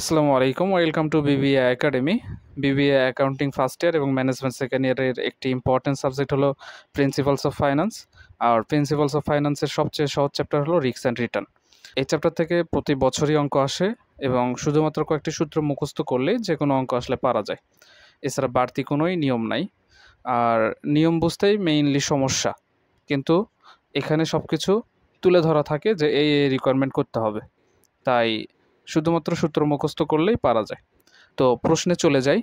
আসসালামু আলাইকুম, welcome to BBA academy. BBA accounting first year এবং ম্যানেজমেন্ট সেকেন্ড ইয়ারের একটি ইম্পর্টেন্ট সাবজেক্ট হলো প্রিন্সিপালস অফ ফাইন্যান্স। আর প্রিন্সিপালস অফ ফাইন্যান্সের সবচেয়ে সহজ চ্যাপ্টার হলো রিস্ক অ্যান্ড রিটার্ন। এই চ্যাপ্টার থেকে প্রতি বছরই অঙ্ক আসে এবং শুধুমাত্র কয়েকটি সূত্র মুখস্থ করলে যে কোনো অঙ্ক আসলে পারা যায়। এছাড়া বাড়তি কোনোই নিয়ম নাই। আর নিয়ম বুঝতেই মেইনলি সমস্যা, কিন্তু এখানে সব কিছু তুলে ধরা থাকে যে এই রিকোয়ারমেন্ট করতে হবে, তাই শুধুমাত্র সূত্র মুখস্থ করলেই পারা যায়। তো প্রশ্নে চলে যাই।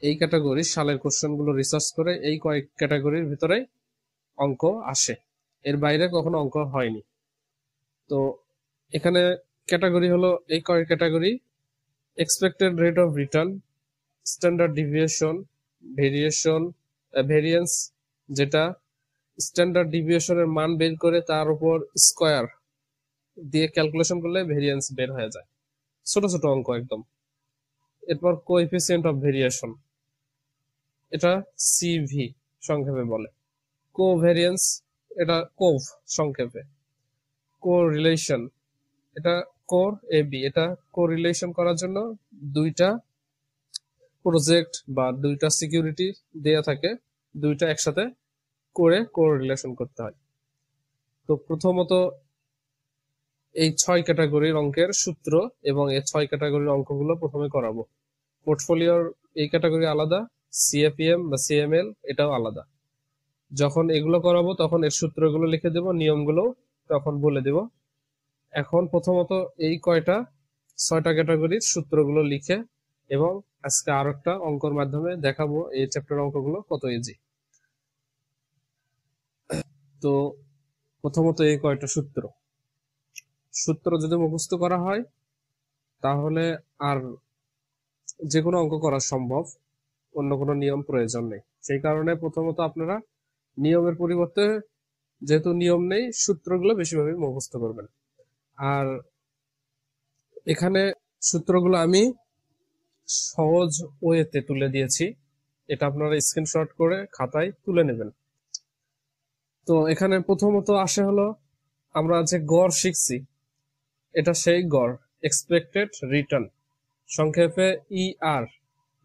এই ক্যাটাগরির সালের কোশ্চেনগুলো রিসার্চ করে এই কয়েক ক্যাটাগরির ভিতরে অঙ্ক আসে, এর বাইরে কখনো অঙ্ক হয়নি। তো এখানে ক্যাটাগরি হলো এই কয়েক category: expected rate of return, standard deviation, variation, variance, যেটা স্ট্যান্ডার্ড ডিভিয়েশনের মান বের করে তার উপর স্কোয়ার দিয়ে ক্যালকুলেশন করলে ভেরিয়েন্স বের হয়ে যায়। ছোট ছোট অঙ্ক একদম। এরপর কোএফিসিয়েন্ট অফ ভেরিয়েশন, এটা সিভি সংক্ষেপে বলে। কোভ্যারিয়েন্স, এটা কোভ সংক্ষেপে। কোরিলেশন, এটা কোর এবি, এটা কোরিলেশন করার জন্য দুইটা প্রজেক্ট বা দুইটা সিকিউরিটি দেয়া থাকে, দুইটা একসাথে করে কোরিলেশন করতে হয়। তো প্রথমত এই 6 ক্যাটাগরির অঙ্কের সূত্র এবং এই 6 ক্যাটাগরির অঙ্কগুলো প্রথমে করাবো। পোর্টফোলিওর এই ক্যাটাগরি আলাদা, সিএপিএম বা সিএমএল এটাও আলাদা। যখন এগুলো করাবো তখন এর সূত্রগুলো লিখে দেব, নিয়মগুলো তখন বলে দেব। এখন প্রথমত এই 6টা ক্যাটাগরির সূত্রগুলো লিখে এবং আজকে আর একটা অঙ্কর মাধ্যমে দেখাবো এই চ্যাপ্টার অঙ্কগুলো কত ইজি। তো প্রথমত এই কয়টা সূত্র যদি মুখস্থ করা হয় তাহলে আর যে কোনো অঙ্ক করা সম্ভব, অন্য কোনো নিয়ম প্রয়োজন নেই। সেই কারণে প্রথমত আপনারা নিয়মের পরিবর্তে, যেহেতু নিয়ম নেই, সূত্রগুলো বেশিভাবে মুখস্থ করবেন। আর এখানে সূত্রগুলো আমি সহজ ওয়েতে তুলে দিয়েছি, এটা আপনারা স্ক্রিনশট করে খাতায় তুলে নেবেন। তো এখানে প্রথমত আসে হলো, আমরা যে গড় শিখছি এটা সেই গড়, এক্সপেক্টেড রিটার্ন, সংক্ষেপে ইআর।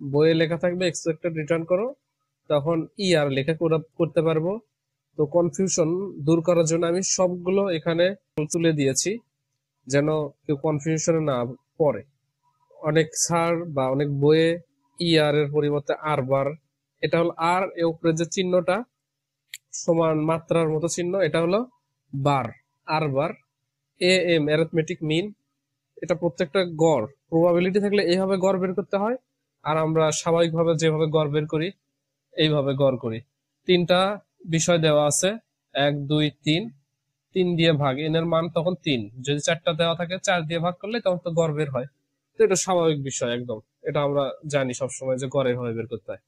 বইয়ে লেখা থাকবে এক্সপেক্টেড রিটার্ন করো, তখন ইআর লেখা করতে পারবো। তো কনফিউশন দূর করার জন্য আমি সবগুলো এখানে তুলে দিয়েছি, যেন কেউ কনফিউশনে না পড়ে। অনেক স্যার বা অনেক বইয়ে ইআর এর পরিবর্তে আর বার, এটা হলো আর এর উপরে যে চিহ্নটা সমান মাত্রার মতো চিহ্ন, এটা হলো বার, আর বার। এ এম অ্যারিথমেটিক মিন, এটা প্রত্যেকটা গড়, প্রবাবিলিটি থাকলে এইভাবে গড় বের করতে হয়, আর আমরা স্বাভাবিকভাবে যেভাবে গড় বের করি এইভাবে গড় করি। 3টা বিষয় দেওয়া আছে, 1 2 3, 3 দিয়ে ভাগ, এন এর মান তখন 3, যদি 4টা দেওয়া থাকে 4 দিয়ে ভাগ করলে তখন তো গড় বের হয়। তো এটা স্বাভাবিক বিষয় একদম, এটা আমরা জানি সবসময় যে গড় এভাবে বের করতে হয়।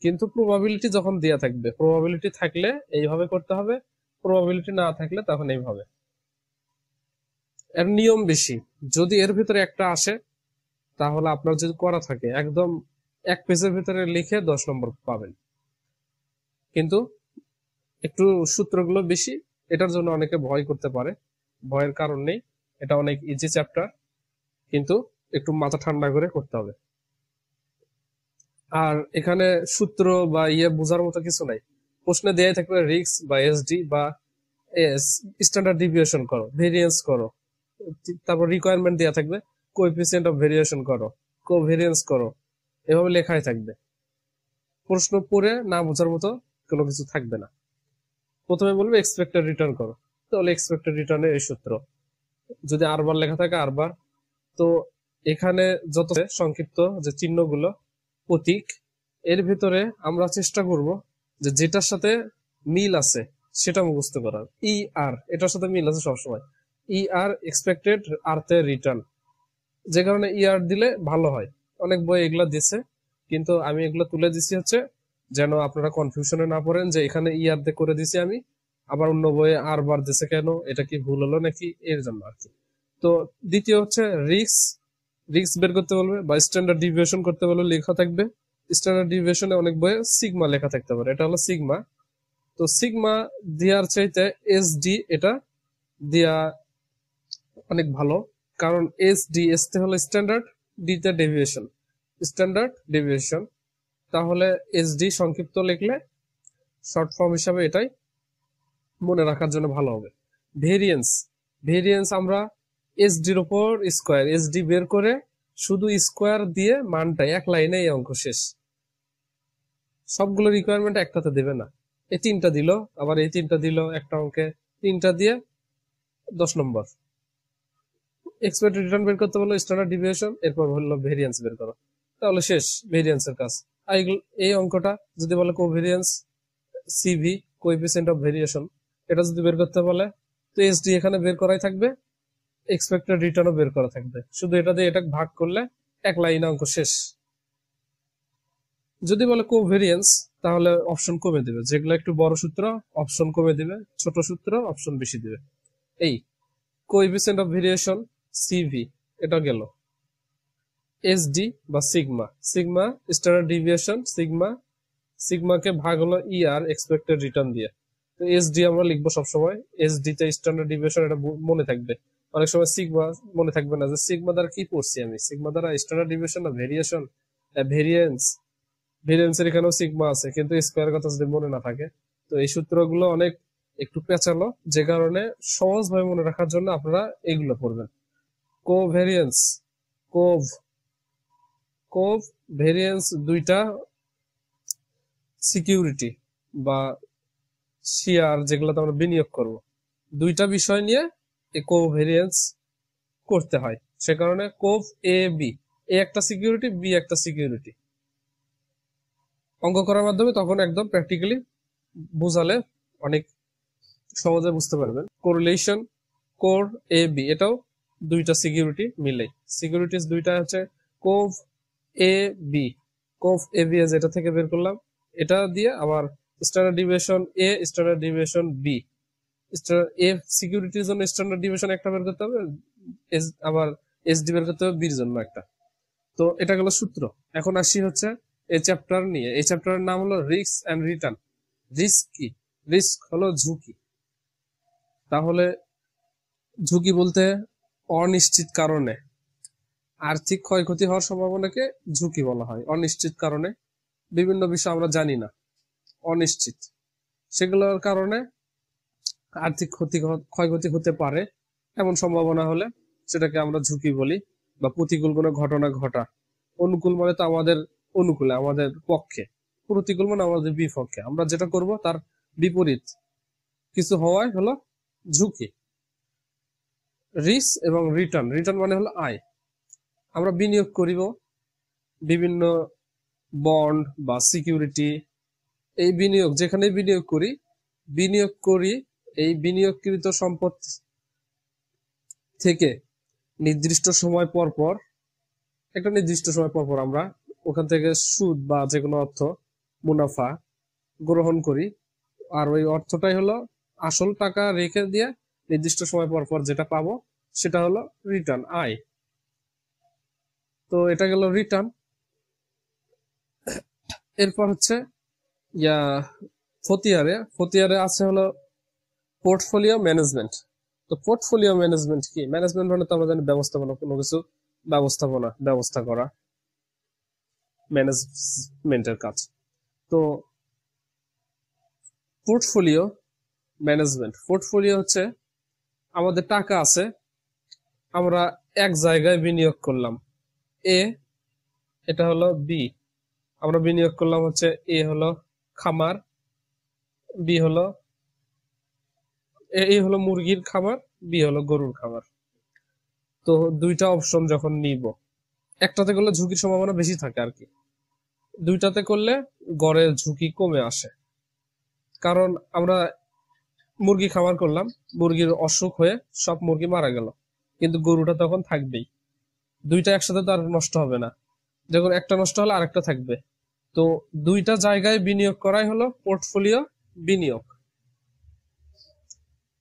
কিন্তু প্রবাবিলিটি যখন দেওয়া থাকবে, প্রবাবিলিটি থাকলে এইভাবে করতে হবে, প্রবাবিলিটি না থাকলে তখন এইভাবে। এর নিয়ম বেশি, যদি এর ভিতরে একটা আসে তাহলে আপনার যদি করা থাকে একদম 1 পেজের ভিতরে লিখে 10 নম্বর পাবেন। কিন্তু একটু সূত্রগুলো বেশি, এটার জন্য অনেকে ভয় করতে পারে, ভয়ের কারণ নেই, এটা অনেক ইজি চ্যাপ্টার, কিন্তু একটু মাথা ঠান্ডা করে করতে হবে। আর এখানে সূত্র বা বোঝার মতো কিছু নাই, প্রশ্নে দেয়াই থাকবে রিস্ক বা এসডি বা এস, স্ট্যান্ডার্ড ডিভিয়েশন করো, ভেরিয়েন্স করো, তারপর রিকোয়ারমেন্ট দেওয়া থাকবে কোএফিসিয়েন্ট অফ ভেরিয়েশন করো, কোভেরিয়েন্স করো, এভাবে লেখাই থাকবে। প্রশ্ন পড়ে না বোঝার মতো কোনো কিছু থাকবে না। প্রথমে বলবে এক্সপেক্টেড রিটার্ন করো, তাহলে এক্সপেক্টেড রিটার্নের এই সূত্র, যদি আরবার লেখা থাকে আরবার। তো এখানে যত সংক্ষিপ্ত যে চিহ্নগুলো, প্রতীক, এর ভিতরে আমরা চেষ্টা করব যে যেটার সাথে মিল আছে সেটা মুখস্থ করার। ই আর, এটার সাথে মিল আছে সবসময়, ই আর এক্সপেক্টেড আর্থে রিটার্ন, যে কারণে ই আর দিলে ভালো হয়। অনেক বই এগুলা দিছে, কিন্তু আমি এগুলো তুলে দিছি হচ্ছে যেন আপনারা কনফিউশনে না পড়েন যে এখানে ই আর দিয়ে করে দিছি আমি, আবার অন্য বইয়ে আর বার দিছে কেন, এটা কি ভুল হলো নাকি, এর জন্য আর কি। তো দ্বিতীয় হচ্ছে রিস্ক, রিস্ক বের করতে বলবে বা স্ট্যান্ডার্ড ডিভিয়েশন করতে বলবে, লেখা থাকবে স্ট্যান্ডার্ড ডিভিয়েশনে অনেক বইয়ে সিগমা লেখা থাকতে পারে, এটা হলো সিগমা। তো সিগমা দেওয়ার চাইতে এসডি এটা দেয়া অনেক ভালো, কারণ এসডি, এসতে হলো স্ট্যান্ডার্ড, ডি তে ডেভিয়েশন, স্ট্যান্ডার্ড ডেভিয়েশন। তাহলে এসডি সংক্ষিপ্ত লিখলে শর্ট ফর্ম হিসাবে এটাই মনে রাখার জন্য ভালো হবে। ভেরিয়েন্স, ভেরিয়েন্স আমরা এসডির উপর স্কোয়ার, এসডি বের করে শুধু স্কোয়ার দিয়ে মানটাই এক লাইনে এই অঙ্ক শেষ। সবগুলো রিকোয়ারমেন্ট একটাতে দেবে না, এই তিনটা দিল, আবার এই তিনটা দিল একটা অঙ্কে, তিনটা দিয়ে 10 নম্বর। এক্সপেক্টেড রিটার্ন বের করতে বললো, স্ট্যান্ডার্ড ডিভিয়েশন, এরপর বললো ভেরিয়েন্স বের করো, তাহলে শেষ ভেরিয়েন্সের কাজ। এই অঙ্কটা যদি বলে covariance CV, coefficient of variation, এটা যদি বের করতে বলে তো এসডি এখানে বের করাই থাকবে, এক্সপেক্টেড রিটার্নও বের করা থাকবে, শুধু এটা দিয়ে এটা ভাগ করলে এক লাইনে অঙ্ক শেষ। যদি বলে কোভেরিয়েন্স তাহলে অপশন কমে দিবে, যেগুলো একটু বড় সূত্র অপশন কমে দিবে, ছোট সূত্র অপশন বেশি দিবে। এই কোএফিসিয়েন্ট অফ ভেরিয়েশন সিভি এটা গেল, এসডি বা sigma, sigma standard deviation, sigma, সিগমাকে ভাগ হলো ই আর এক্সপেক্টেড রিটার্ন দিয়ে। তো এসডি আমরা লিখবো সবসময়, এসডি তে স্ট্যান্ডার্ড ডিভিয়েশন, এটা মনে থাকবে। অনেক সময় সিগমা মনে থাকবে না যে সিগমা দ্বারা কি পড়ছি আমি, সিগমা দ্বারা স্ট্যান্ডার্ড ডিভিয়েশন না ভেরিয়েশন, ভেরিয়েন্স, ভেরিয়েন্সের এখানেও সিগমা আছে, কিন্তু স্কোয়ার কথা যদি মনে না থাকে। তো এই সূত্রগুলো অনেক একটু পেঁচালো, যে কারণে সহজভাবে মনে রাখার জন্য আপনারা এগুলো পড়বেন। কোভেরিয়েন্স, কোভ, কোভ ভেরিয়েন্স দুইটা সিকিউরিটি বা শেয়ার যেগুলোতে আমরা বিনিয়োগ করব, দুইটা বিষয় নিয়ে এই কোভেরিয়েন্স করতে হয়। সে কারণে কোভ এ বি, এ একটা সিকিউরিটি, বি একটা সিকিউরিটি, অঙ্ক করার মাধ্যমে তখন একদম প্র্যাকটিক্যালি বোঝালে অনেক সহজে বুঝতে পারবেন। কোরিলেশন, কোর এ বি, এটাও দুইটা সিকিউরিটি মিলে, সিকিউরিটিজ দুইটা হচ্ছে CoV A B, CoV A B যেটা থেকে বের করলাম, এটা দিয়ে আবার স্ট্যান্ডার্ড ডিভিয়েশন এ, স্ট্যান্ডার্ড ডিভিয়েশন বি, এ সিকিউরিটির জন্য স্ট্যান্ডার্ড ডিভিয়েশন একটা বের করতে হবে, আবার এসডি বের করতে হবে বির জন্য একটা। তো এটা গেল সূত্র। এখন আসি হচ্ছে এই চ্যাপ্টার নিয়ে, এই চ্যাপ্টারের নাম হলো রিস্ক এন্ড রিটার্ন। রিস্ক কি? রিস্ক হলো ঝুঁকি। তাহলে ঝুঁকি বলতে অনিশ্চিত কারণে আর্থিক ক্ষয়ক্ষতি হওয়ার সম্ভাবনাকে ঝুঁকি বলা হয়। অনিশ্চিত কারণে বিভিন্ন বিষয় আমরা জানি না, অনিশ্চিত, সেগুলোর কারণে আর্থিক ক্ষয়ক্ষতি হতে পারে, এমন সম্ভাবনা হলে সেটাকে আমরা ঝুঁকি বলি। বা প্রতিকূল কোনো ঘটনা ঘটা, অনুকূল মানে তো আমাদের অনুকূলে, আমাদের পক্ষে, প্রতিকূল মানে আমাদের বিপক্ষে, আমরা যেটা করব তার বিপরীত কিছু হওয়াই হলো ঝুঁকি। রিস্ক এবং রিটার্ন, রিটার্ন মানে হলো আয়। আমরা বিনিয়োগ করিব বিভিন্ন বন্ড বা সিকিউরিটি, এই বিনিয়োগ যেখানে বিনিয়োগ করি এই বিনিয়োগকৃত সম্পদ থেকে নির্দিষ্ট সময় পর পর, একটা নির্দিষ্ট সময় পর পর আমরা ওখান থেকে সুদ বা যে কোনো অর্থ, মুনাফা গ্রহণ করি, আর ওই অর্থটাই হলো আসল টাকা রেখে দিয়ে নির্দিষ্ট সময় পর পর যেটা পাবো সেটা হলো রিটার্ন, আয়। তো এটা গেল রিটার্ন। এরপর হচ্ছে ফতিয়ারে আছে হলো পোর্টফোলিও ম্যানেজমেন্ট। তো পোর্টফোলিও ম্যানেজমেন্ট কি? ম্যানেজমেন্ট মানে তো আমরা জানি ব্যবস্থাপনা, কোনো কিছু ব্যবস্থা করা, ম্যানেজমেন্টের কাজ। তো পোর্টফোলিও ম্যানেজমেন্ট, পোর্টফোলিও হচ্ছে আমাদের টাকা আছে, আমরা এক জায়গায় বিনিয়োগ করলাম, এটা হলো বি, আমরা বিনিয়োগ করলাম হচ্ছে এ হলো খামার, বি হলো এ হলো মুরগির খামার, বি হলো গরুর খামার। তো দুইটা অপশন যখন নিব, একটাতে করলে ঝুঁকির সম্ভাবনা বেশি থাকে আর কি, দুইটাতে করলে গড়ের ঝুঁকি কমে আসে। কারণ আমরা মুরগি খামার করলাম, মুরগির অসুখ হয়ে সব মুরগি মারা গেল, কিন্তু গরুটা তখন থাকবেই, দুইটা একসাথে তো আর নষ্ট হবে না, যখন একটা নষ্ট হলে আরেকটা থাকবে। তো দুইটা জায়গায় বিনিয়োগ করাই হলো পোর্টফোলিও বিনিয়োগ।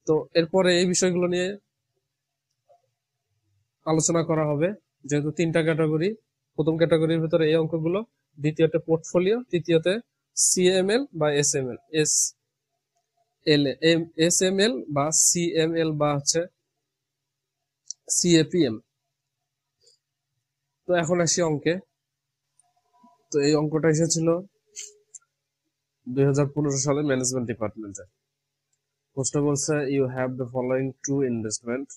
তো এরপরে এই বিষয়গুলো নিয়ে আলোচনা করা হবে, যেহেতু তিনটা ক্যাটাগরি, প্রথম ক্যাটাগরির ভিতরে এই অঙ্কগুলো, দ্বিতীয়তে পোর্টফোলিও, তৃতীয়তে সিএমএল বা এসএমএল বা সিএমএল বা হচ্ছে সিএপিএম। তো এখন আসি অঙ্কে। তো এই অঙ্কটা এসেছিল 2015 সালে ম্যানেজমেন্ট ডিপার্টমেন্টে। প্রশ্ন বলছে you have the following two investment,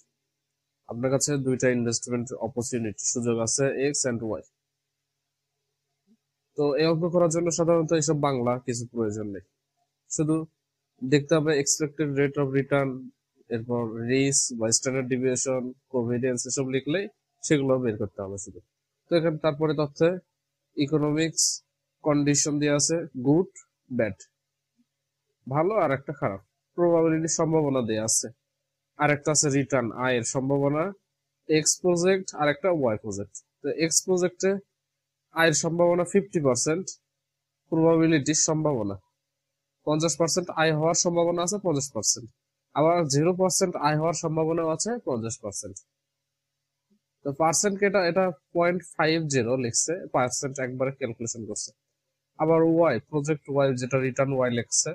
আপনার কাছে দুইটা ইনভেস্টমেন্ট অপরচুনিটি সুযোগ আছে এক্স এন্ড ওয়াই। তো এই অঙ্ক করার জন্য সাধারণত এইসব বাংলা কিছু প্রয়োজন নেই, শুধু দেখতে হবে এক্সপেক্টেড রেট অফ রিটার্ন, এরপর রিস্ক বা স্ট্যান্ডার্ড ডিভিয়েশন, কোভিডেন্স এসব লিখলেই সেগুলো বের করতে হবে শুধু। তো এখানে তারপরে তথ্যে ইকোনমিক্স কন্ডিশন দিয়ে আছে গুড ব্যাড, ভালো আর একটা খারাপ, প্রবাবিলিটি সম্ভাবনা দেয়া আছে, আর একটা আছে রিটার্ন আয়ের সম্ভাবনা, এক্স প্রজেক্ট আর একটা ওয়াই প্রজেক্ট। তো এক্স প্রজেক্টে আয়ের সম্ভাবনা 50%, প্রবাবিলিটির সম্ভাবনা 50%, আয় হওয়ার সম্ভাবনা আছে 50%, আবার 0% আয় হওয়ার সম্ভাবনা আছে 50%। তো পার্সেন্ট এটা 0.50 লিখছে, পার্সেন্ট একবারে ক্যালকুলেশন করছে। আবার ওয়াই প্রজেক্ট ওয়াই যেটা রিটার্ন ওয়াই লিখছে,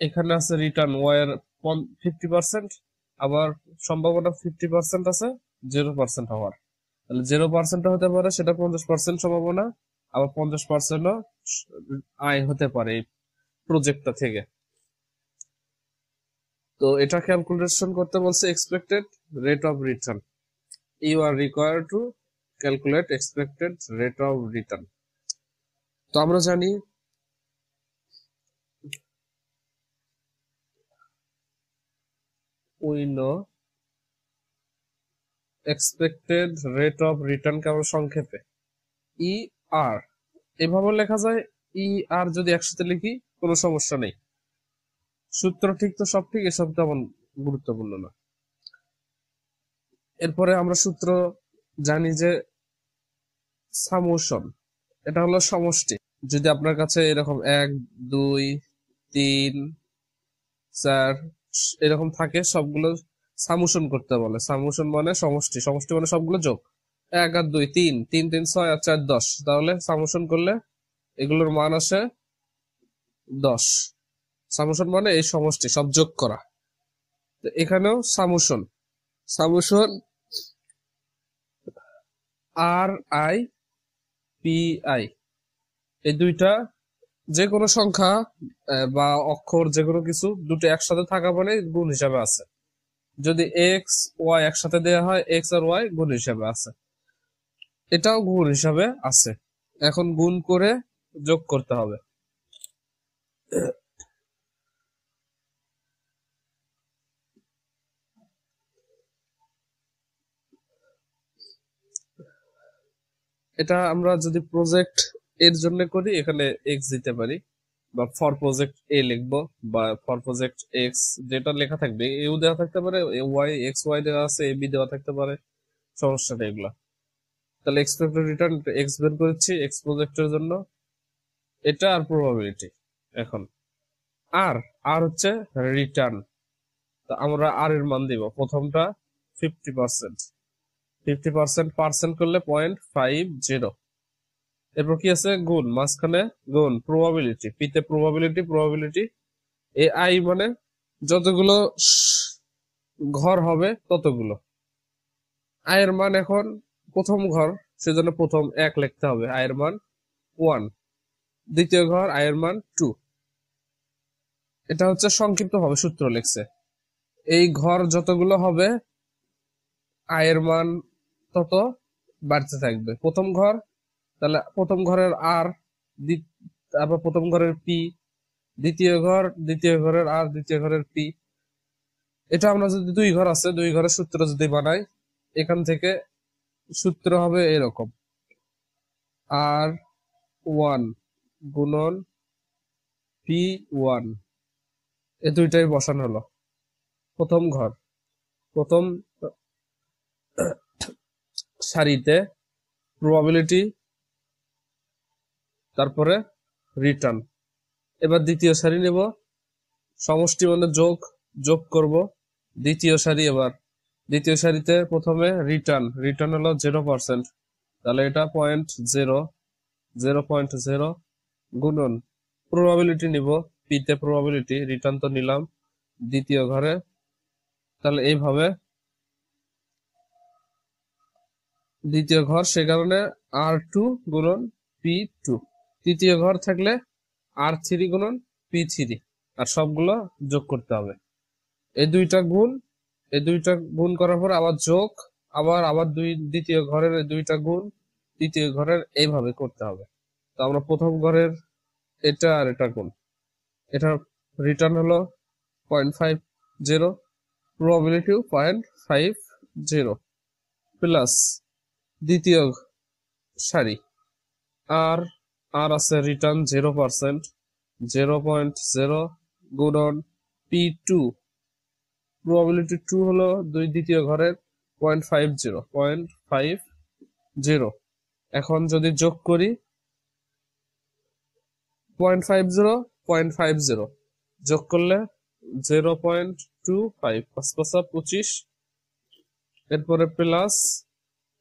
এখানে আছে রিটার্ন ওয়াই এর 50%, আবার সম্ভাবনা 50% আছে 0% হওয়ার। তাহলে 0% হতে পারে সেটা 50% সম্ভাবনা, আবার 50% আয় হতে পারে এই প্রজেক্টটা থেকে। তো এটা ক্যালকুলেশন করতে বলছে expected rate of return, you are required to calculate expected rate of return. তো আমরা জানি we know expected rate of return কে আমরা সংক্ষেপে ই আর এভাবে লেখা যায়। ই আর যদি একসাথে লিখি কোনো সমস্যা নেই, সূত্র ঠিক তো সব ঠিক, এসব তেমন গুরুত্বপূর্ণ না। এরপরে আমরা সূত্র জানি যে সামোশন, এটা হলো সমষ্টি। যদি আপনার কাছে এরকম 1 2 3 4 এরকম থাকে, সবগুলো সামোশন করতে বলে। সামোশন মানে সমষ্টি, সমষ্টি মানে সবগুলো যোগ। 1 আর 2 3, 3 3 6 আর 4 10, তাহলে সামোশন করলে এগুলোর মান আসে 10। সামোশন মানে এই সমষ্টি সব যোগ করা। তো এখানেও সামোশন, সামোশন আর আই পি আই, এই দুইটা যে কোনো সংখ্যা বা অক্ষর যে কোনো কিছু দুটো একসাথে থাকা মানে গুণ হিসাবে আছে। যদি এক্স ওয়াই একসাথে দেওয়া হয়, এক্স আর ওয়াই গুণ হিসাবে আছে, এটাও গুণ হিসাবে আছে। এখন গুণ করে যোগ করতে হবে। এটা আমরা যদি প্রজেক্ট এর জন্য করি, এখানে এক্স দিতে পারি, বা ফর প্রজেক্ট এ লিখবো, বা ফর প্রজেক্ট এক্স যেটা লেখা থাকবে এও দেওয়া থাকতে পারে, ওয়াই এক্স ওয়াই দেওয়া আছে, এ বি দেওয়া থাকতে পারে, সমস্যা নেই এগুলা। তাহলে এক্সপেক্টেড রিটার্ন এক্স বের করেছি এক্স প্রজেক্টের জন্য, এটা আর প্রবাবিলিটি। এখন আর আর হচ্ছে রিটার্ন, তো আমরা আর এর মান দিব, প্রথমটা 50%, 50% পার্সেন্ট করলে 0.50। এরপর কি আছে গুণ, মাঝখানে গুণ প্রবাবিলিটি, পিতে প্রবাবিলিটি, প্রবাবিলিটি এ আই মানে যতগুলো ঘর হবে ততগুলো। আয়ের মান এখন প্রথম ঘর, সেজন্য প্রথম 1 লিখতে হবে, আয়ের মান 1। দ্বিতীয় ঘর আয়ের মান 2। এটা হচ্ছে সংক্ষিপ্ত ভাবে সূত্র লিখছে। এই ঘর যতগুলো হবে আয়ের মান তত বাড়তে থাকবে। প্রথম ঘর, তাহলে প্রথম ঘরের আর, তারপর প্রথম ঘরের পি, দ্বিতীয় ঘর, দ্বিতীয় ঘরের আর, দ্বিতীয় ঘরের পি। এটা আমরা যদি 2 ঘর আছে, 2 ঘরের সূত্র যদি বানাই, এখান থেকে সূত্র হবে এরকম, আর 1 গুণন পি 1, এই দুইটাই বসানো হলো। প্রথম ঘর, প্রথম সারিতে প্রবাবিলিটি, তারপরে রিটার্ন। এবার দ্বিতীয় সারি নেব, সমষ্টি মানে যোগ, যোগ করব দ্বিতীয় সারি। এবার দ্বিতীয় সারিতে প্রথমে রিটার্ন, রিটার্ন হলো 0%, তাহলে এটা 0.0 গুণন প্রবাবিলিটি নিব, পিতে প্রবাবিলিটি, রিটার্ন তো নিলাম দ্বিতীয় ঘরে। তাহলে এইভাবে দ্বিতীয় ঘর, সে কারণে R2 গুণন P2। তৃতীয় ঘর থাকলে R3 গুণন P3, আর সবগুলো যোগ করতে হবে। এই দুইটা গুণ করার পর আবার যোগ, আবার দ্বিতীয় ঘরের এই দুইটা গুণ, তৃতীয় ঘরের এইভাবে করতে হবে। তো আমরা প্রথম ঘরের এটা আর এটা গুণ, এটার রিটার্ন হলো 0.50, প্রবাবিলিটি 0.50 প্লাস দ্বিতীয় সারি আর আছে রিটার্ন 0%, 0.0 গুণন P2, প্রবাবিলিটি 2 হলো দ্বিতীয় ঘরের 0.50। এখন যদি যোগ করি 0.50 যোগ করলে 0.25, 5×5 = 25, এরপরে প্লাস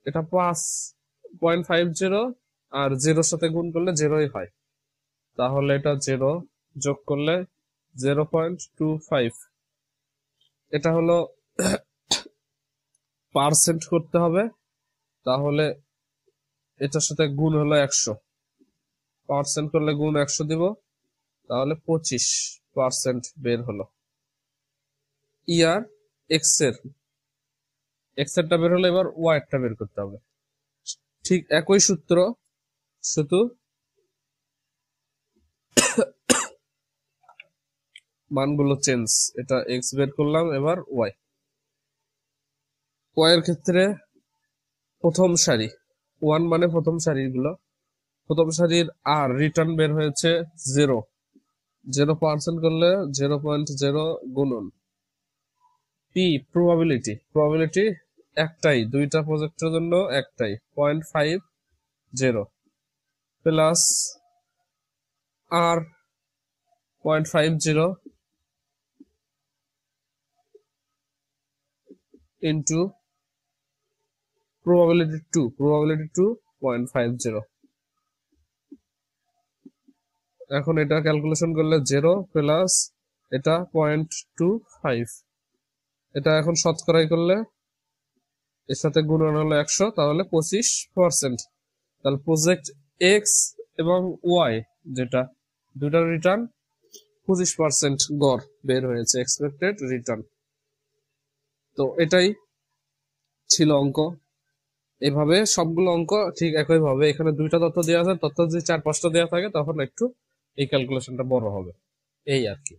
এটা 5.50 আর 0 সাথে গুণ করলে 0ই হয়, তাহলে এটা 0 যোগ করলে 0.25। এটা হলো পার্সেন্ট করতে হবে, তাহলে এটার সাথে গুণ হলো 100, পার্সেন্ট করলে গুণ 100 দিব, তাহলে 25% বের হলো। ইয়ার এক্সেরটা বের হলো, এবার ওয়াইটা বের করতে হবে। ঠিক একই সূত্র, শুধু মানগুলো চেঞ্জ। এটা এক্স বের করলাম, এবার ওয়াই। ওয়াই এর ক্ষেত্রে প্রথম সারি 1 মানে প্রথম সারিগুলো, প্রথম সারির আর রিটার্ন বের হয়েছে 0% করলে 0.0 গুণন পি, প্রবাবিলিটি একটাই, দুইটা প্রজেক্টের জন্য একটাই, 0.50 প্লাস আর 0.50 ইন্টু প্রবাবিলিটি 2, 0.50। এখন এটা ক্যালকুলেশন করলে 0 প্লাস এটা 0.25, এটা এখন শতকরাই করলে এর সাথে গুণন হলো 100, তাহলে 25%। তাহলে প্রজেক্ট এক্স এবং ওয়াই যেটা দুটার রিটার্ন 25% গড় বের হয়েছে, এক্সপেক্টেড রিটার্ন। তো এটাই ছিল অঙ্ক। এভাবে সবগুলো অঙ্ক ঠিক একই ভাবে, এখানে দুইটা তথ্য দেওয়া আছে, তথ্য যদি 4-5টা দেওয়া থাকে তখন একটু এই ক্যালকুলেশনটা বড় হবে, এই আর কি।